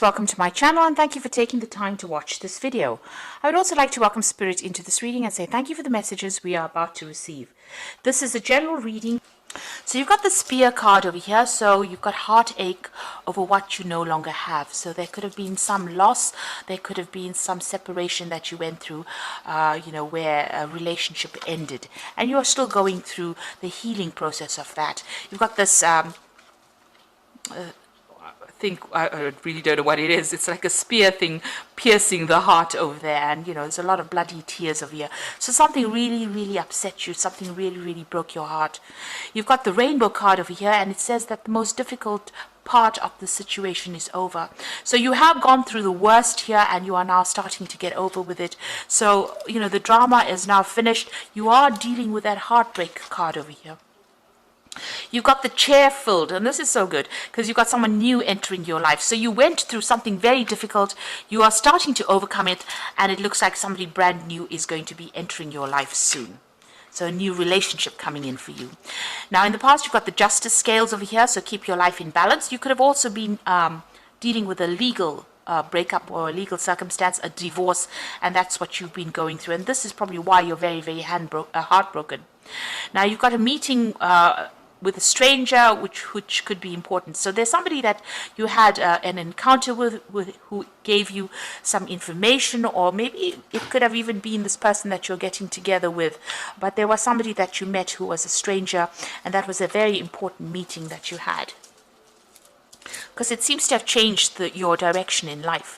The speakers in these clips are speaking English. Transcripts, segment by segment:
Welcome to my channel and thank you for taking the time to watch this video. I would also like to welcome Spirit into this reading and say thank you for the messages we are about to receive. This is a general reading. So you've got the Spear card over here, so you've got heartache over what you no longer have. So there could have been some loss, there could have been some separation that you went through, where a relationship ended. And you're still going through the healing process of that. You've got this I really don't know what it is. It's like a spear thing piercing the heart over there, and there's a lot of bloody tears over here. So something really upset you, something really broke your heart. You've got the Rainbow card over here, and it says that the most difficult part of the situation is over. So you have gone through the worst here and you are now starting to get over with it. So the drama is now finished. You are dealing with that heartbreak card over here. You've got the chair filled, and this is so good because you've got someone new entering your life. So you went through something very difficult, you are starting to overcome it, and it looks like somebody brand new is going to be entering your life soon. So a new relationship coming in for you. Now in the past you've got the Justice scales over here, so keep your life in balance. You could have also been dealing with a legal breakup or a legal circumstance, a divorce, and that's what you've been going through, and this is probably why you're very heartbroken. Now you've got a meeting with a stranger, which could be important. So there's somebody that you had an encounter with who gave you some information, or maybe it could have even been this person that you're getting together with. But there was somebody that you met who was a stranger, and that was a very important meeting that you had, because it seems to have changed your direction in life.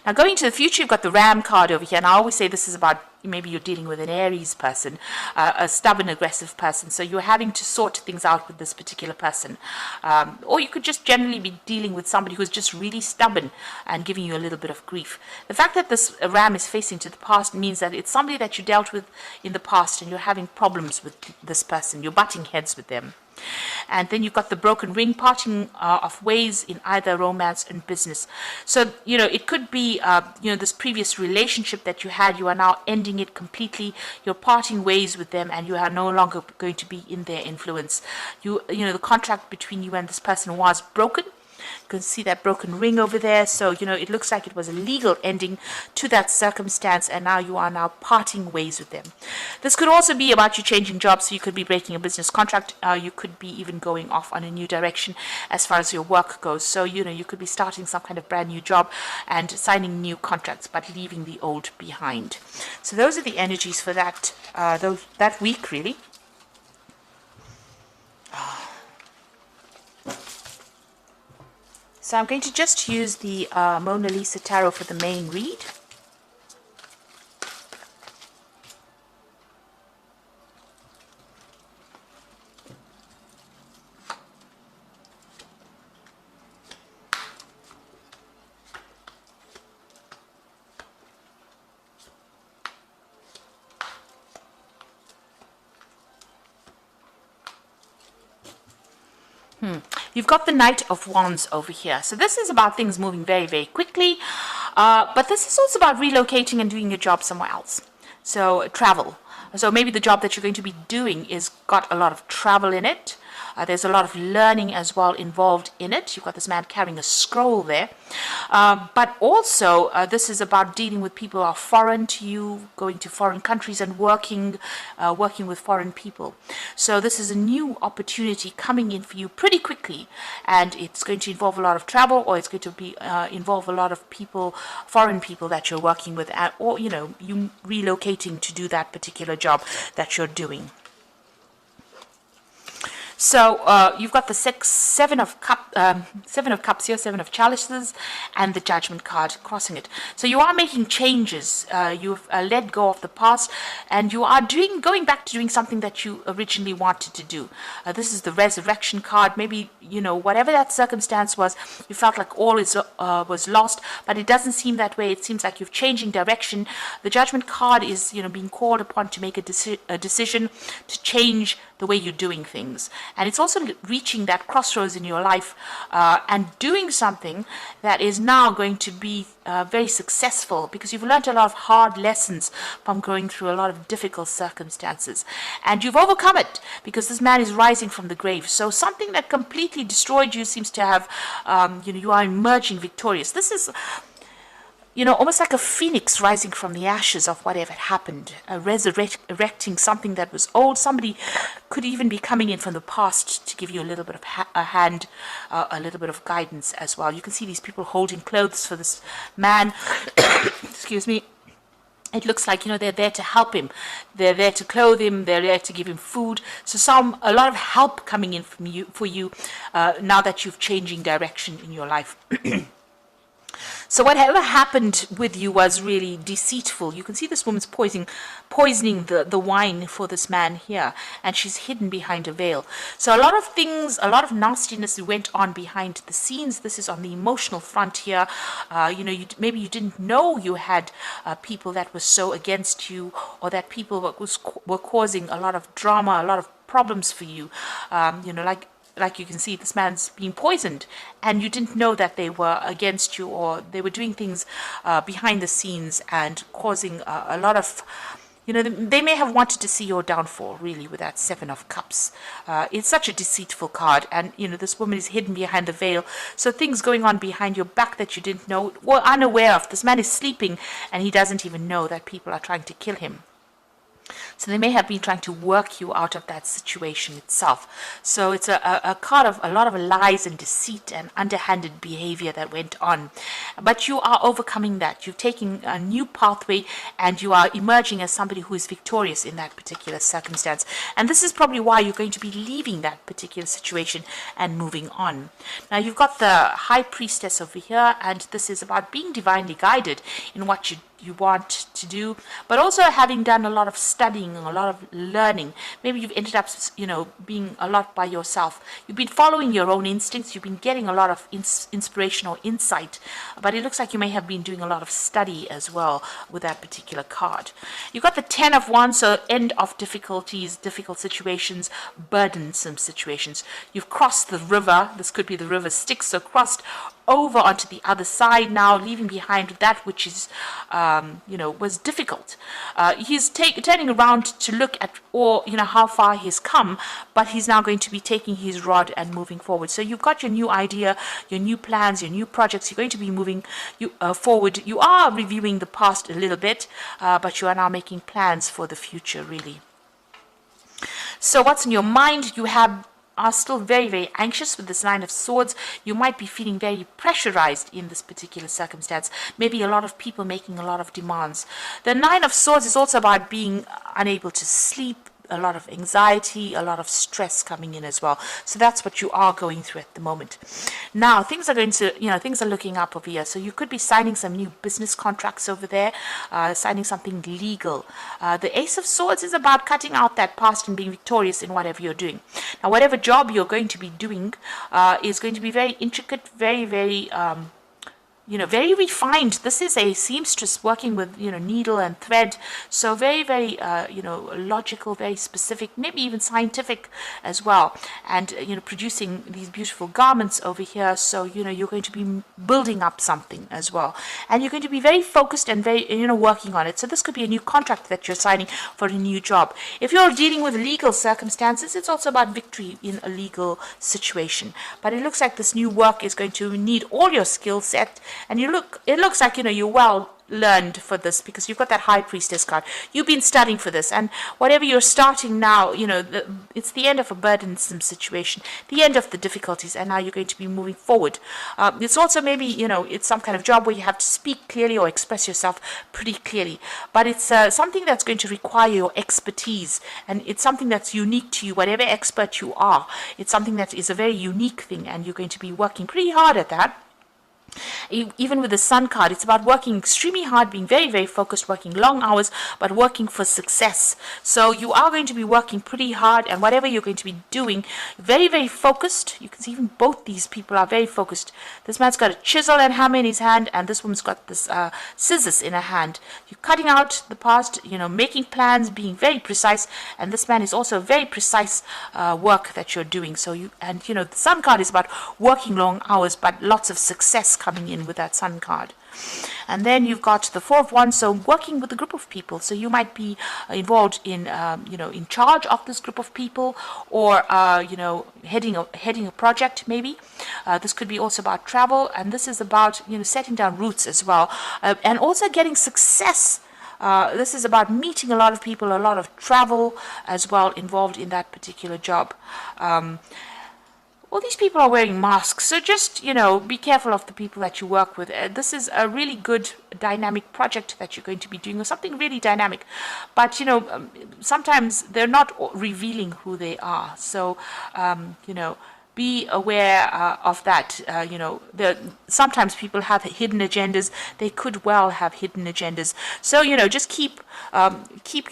Now going to the future, you've got the Ram card over here, and I always say this is about maybe you're dealing with an Aries person, a stubborn, aggressive person, so you're having to sort things out with this particular person. Or you could just generally be dealing with somebody who's just really stubborn and giving you a little bit of grief. The fact that this Ram is facing to the past means that it's somebody that you dealt with in the past and you're having problems with this person, you're butting heads with them. And then you've got the Broken Ring, parting of ways in either romance and business. So, it could be, this previous relationship that you had, you are now ending it completely. You're parting ways with them and you are no longer going to be in their influence. The contract between you and this person was broken. You can see that broken ring over there. So, it looks like it was a legal ending to that circumstance, and now you are parting ways with them. This could also be about you changing jobs, so you could be breaking a business contract. You could be even going off on a new direction as far as your work goes. So, you could be starting some kind of brand new job and signing new contracts, but leaving the old behind. So those are the energies for that week, really. So I'm going to just use the Mona Lisa Tarot for the main read. You've got the Knight of Wands over here. So this is about things moving very quickly. But this is also about relocating and doing your job somewhere else. So travel. So maybe the job that you're going to be doing is got a lot of travel in it. There's a lot of learning as well involved in it. You've got this man carrying a scroll there. But also, this is about dealing with people who are foreign to you, going to foreign countries and working with foreign people. So this is a new opportunity coming in for you pretty quickly. And it's going to involve a lot of travel, or it's going to be involve a lot of people, foreign people that you're working with, or, you relocating to do that particular job that you're doing. So you've got the Seven of Cups here, Seven of Chalices, and the Judgment card crossing it. So you are making changes. You've let go of the past, and you are going back to doing something that you originally wanted to do. This is the Resurrection card. Maybe whatever that circumstance was, you felt like all was lost, but it doesn't seem that way. It seems like you're changing direction. The Judgment card is being called upon to make a decision to change the way you're doing things. And it's also reaching that crossroads in your life and doing something that is now going to be very successful, because you've learned a lot of hard lessons from going through a lot of difficult circumstances. And you've overcome it, because this man is rising from the grave. So something that completely destroyed you seems to have, you are emerging victorious. This is, almost like a phoenix rising from the ashes of whatever had happened, resurrecting something that was old. Somebody could even be coming in from the past to give you a little bit of a hand, a little bit of guidance as well. You can see these people holding clothes for this man. Excuse me. It looks like, they're there to help him. They're there to clothe him. They're there to give him food. So a lot of help coming in for you now that you've changing direction in your life. So whatever happened with you was really deceitful. You can see this woman's poisoning the wine for this man here, and she's hidden behind a veil. So a lot of things, a lot of nastiness went on behind the scenes. This is on the emotional front here. Maybe you didn't know you had people that were so against you, or that people were causing a lot of drama, a lot of problems for you. Like you can see, this man's being poisoned, and you didn't know that they were against you, or they were doing things behind the scenes and causing a lot of, they may have wanted to see your downfall, really, with that Seven of Cups. It's such a deceitful card, and, this woman is hidden behind the veil. So things going on behind your back that you didn't know, or unaware of. This man is sleeping, and he doesn't even know that people are trying to kill him. So they may have been trying to work you out of that situation itself. So it's a card of a lot of lies and deceit and underhanded behavior that went on. But you are overcoming that. You've taken a new pathway, and you are emerging as somebody who is victorious in that particular circumstance. And this is probably why you're going to be leaving that particular situation and moving on. Now, you've got the High Priestess over here, and this is about being divinely guided in what you want to do, but also having done a lot of studying, a lot of learning. Maybe you've ended up, being a lot by yourself. You've been following your own instincts. You've been getting a lot of inspiration or insight, but it looks like you may have been doing a lot of study as well with that particular card. You've got the Ten of Wands, so end of difficulties, difficult situations, burdensome situations. You've crossed the river. This could be the river Styx, so crossed over onto the other side now, leaving behind that which is, was difficult. He's turning around to look at how far he's come, but he's now going to be taking his rod and moving forward. So you've got your new idea, your new plans, your new projects. You're going to be moving forward. You are reviewing the past a little bit, but you are now making plans for the future, really. So what's in your mind? You are still very, very anxious with this Nine of Swords. You might be feeling very pressurized in this particular circumstance. Maybe a lot of people making a lot of demands. The Nine of Swords is also about being unable to sleep, a lot of anxiety, a lot of stress coming in as well. So that's what you are going through at the moment. Now, things are looking up over here. So you could be signing some new business contracts over there, signing something legal. The Ace of Swords is about cutting out that past and being victorious in whatever you're doing. Now, whatever job you're going to be doing is going to be very intricate, very, very very refined. This is a seamstress working with, needle and thread. So very, very, logical, very specific, maybe even scientific as well. And, producing these beautiful garments over here. So, you're going to be building up something as well. And you're going to be very focused and very, working on it. So this could be a new contract that you're signing for a new job. If you're dealing with legal circumstances, it's also about victory in a legal situation. But it looks like this new work is going to need all your skill set. And it looks like, you're well learned for this, because you've got that High Priestess card. You've been studying for this, and whatever you're starting now, it's the end of a burdensome situation, the end of the difficulties, and now you're going to be moving forward. It's also maybe, it's some kind of job where you have to speak clearly or express yourself pretty clearly, but it's something that's going to require your expertise, and it's something that's unique to you, whatever expert you are. It's something that is a very unique thing, and you're going to be working pretty hard at that. Even with the Sun card, it's about working extremely hard, being very, very focused, working long hours, but working for success. So you are going to be working pretty hard, and whatever you're going to be doing, very, very focused. You can see even both these people are very focused. This man's got a chisel and hammer in his hand, and this woman's got this scissors in her hand. You're cutting out the past, making plans, being very precise, and this man is also very precise work that you're doing. So the Sun card is about working long hours, but lots of success coming in with that Sun card. And then you've got the Four of Wands, so working with a group of people. So you might be involved in, in charge of this group of people, or heading a project maybe. This could be also about travel, and this is about setting down roots as well, and also getting success. This is about meeting a lot of people, a lot of travel as well involved in that particular job. All these people are wearing masks, so just, be careful of the people that you work with. This is a really good dynamic project that you're going to be doing, or something really dynamic. But, sometimes they're not revealing who they are. So, be aware of that. Sometimes people have hidden agendas. They could well have hidden agendas. So, just keep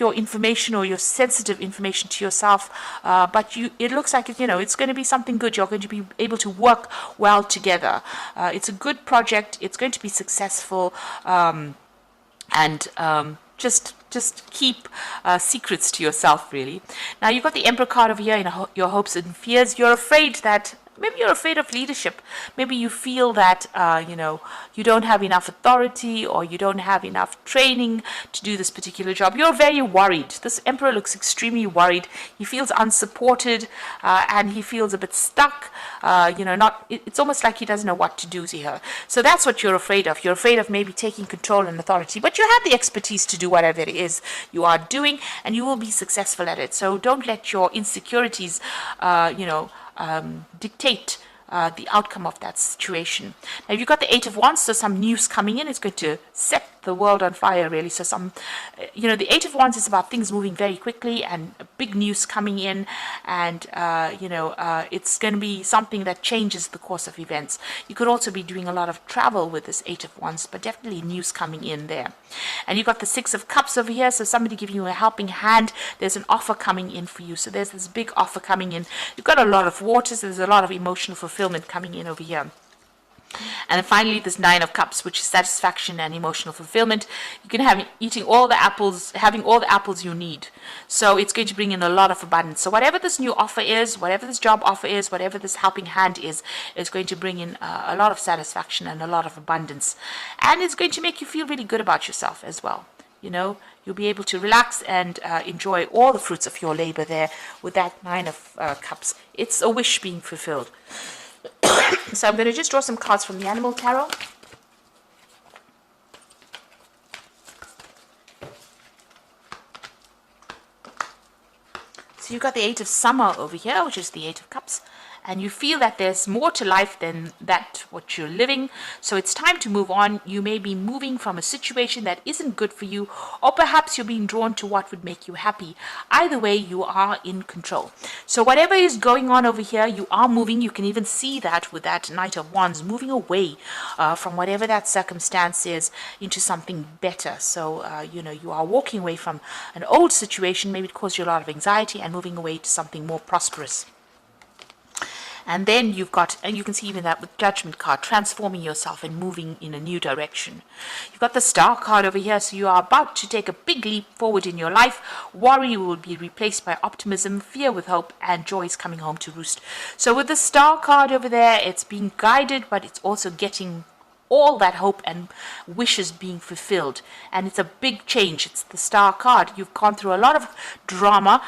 your information or your sensitive information to yourself. But it looks like it's going to be something good. You're going to be able to work well together. It's a good project. It's going to be successful. Just keep secrets to yourself, really. Now, you've got the Emperor card over here in your hopes and fears. You're afraid that maybe you're afraid of leadership. Maybe you feel that, you don't have enough authority, or you don't have enough training to do this particular job. You're very worried. This Emperor looks extremely worried. He feels unsupported, and he feels a bit stuck. It's almost like he doesn't know what to do here. So that's what you're afraid of. You're afraid of maybe taking control and authority, but you have the expertise to do whatever it is you are doing, and you will be successful at it. So don't let your insecurities, dictate the outcome of that situation. Now, you've got the Eight of Wands, so some news coming in. It's going to set the world on fire, really. So the Eight of Wands is about things moving very quickly and big news coming in, and it's going to be something that changes the course of events. You could also be doing a lot of travel with this Eight of Wands, but definitely news coming in there. And you've got the Six of Cups over here, so somebody giving you a helping hand. There's an offer coming in for you, so there's this big offer coming in. You've got a lot of waters. There's a lot of emotional fulfillment coming in over here. And then finally, this Nine of Cups, which is satisfaction and emotional fulfillment. You can have having all the apples you need. So it's going to bring in a lot of abundance. So whatever this new offer is, whatever this job offer is, whatever this helping hand is going to bring in a lot of satisfaction and a lot of abundance. And it's going to make you feel really good about yourself as well. You'll be able to relax and enjoy all the fruits of your labor there with that Nine of Cups. It's a wish being fulfilled. So I'm going to just draw some cards from the Animal Tarot. So you've got the Eight of Summer over here, which is the Eight of Cups. And you feel that there's more to life than that what you're living. So it's time to move on. You may be moving from a situation that isn't good for you, or perhaps you're being drawn to what would make you happy. Either way, you are in control. So whatever is going on over here, you are moving. You can even see that with that Knight of Wands, moving away from whatever that circumstance is into something better. So, you are walking away from an old situation, maybe it caused you a lot of anxiety, and moving away to something more prosperous. And then you've got, and you can see even that with Judgment card, transforming yourself and moving in a new direction. You've got the Star card over here, so you are about to take a big leap forward in your life. Worry will be replaced by optimism, fear with hope, and joy is coming home to roost. So with the Star card over there, it's being guided, but it's also getting all that hope and wishes being fulfilled, and it's a big change. It's the Star card. You've gone through a lot of drama.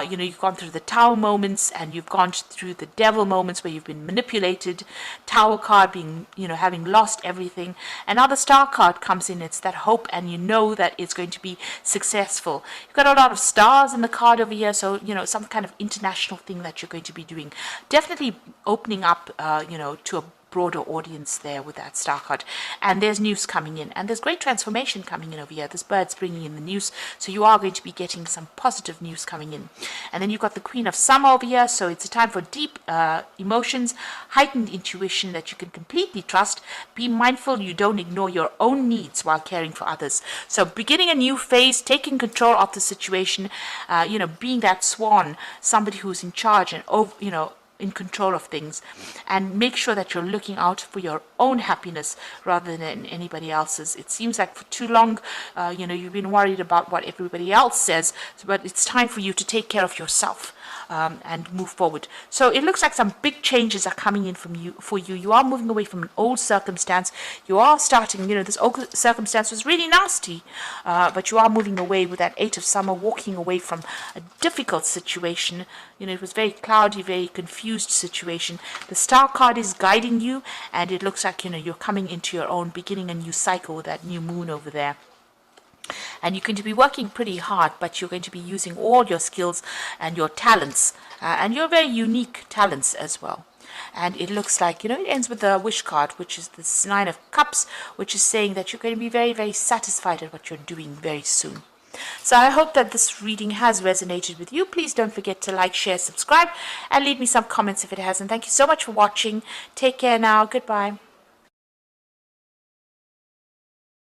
You've gone through the Tower moments, and you've gone through the Devil moments where you've been manipulated. Tower card being, having lost everything, and now the Star card comes in. It's that hope, and you know that it's going to be successful. You've got a lot of stars in the card over here, so some kind of international thing that you're going to be doing. Definitely opening up, to a broader audience there with that star card. And there's news coming in, and there's great transformation coming in over here. This bird's bringing in the news, so you are going to be getting some positive news coming in. And then you've got the Queen of Summer over here, so it's a time for deep emotions, heightened intuition that you can completely trust. Be mindful you don't ignore your own needs while caring for others. So beginning a new phase, taking control of the situation, being that swan, somebody who's in charge and in control of things, and make sure that you're looking out for your own happiness rather than anybody else's. It seems like for too long, you've been worried about what everybody else says, but it's time for you to take care of yourself and move forward. So it looks like some big changes are coming in for you. You are moving away from an old circumstance. You are starting, this old circumstance was really nasty, but you are moving away with that Eight of Summer, walking away from a difficult situation. It was very cloudy, very confused situation. The Star card is guiding you, and it looks like, you're coming into your own, beginning a new cycle with that new moon over there. And you're going to be working pretty hard, but you're going to be using all your skills and your talents, and your very unique talents as well. And it looks like, it ends with the Wish card, which is this Nine of Cups, which is saying that you're going to be very, very satisfied at what you're doing very soon. So I hope that this reading has resonated with you. Please don't forget to like, share, subscribe, and leave me some comments if it hasn't. Thank you so much for watching. Take care now. Goodbye.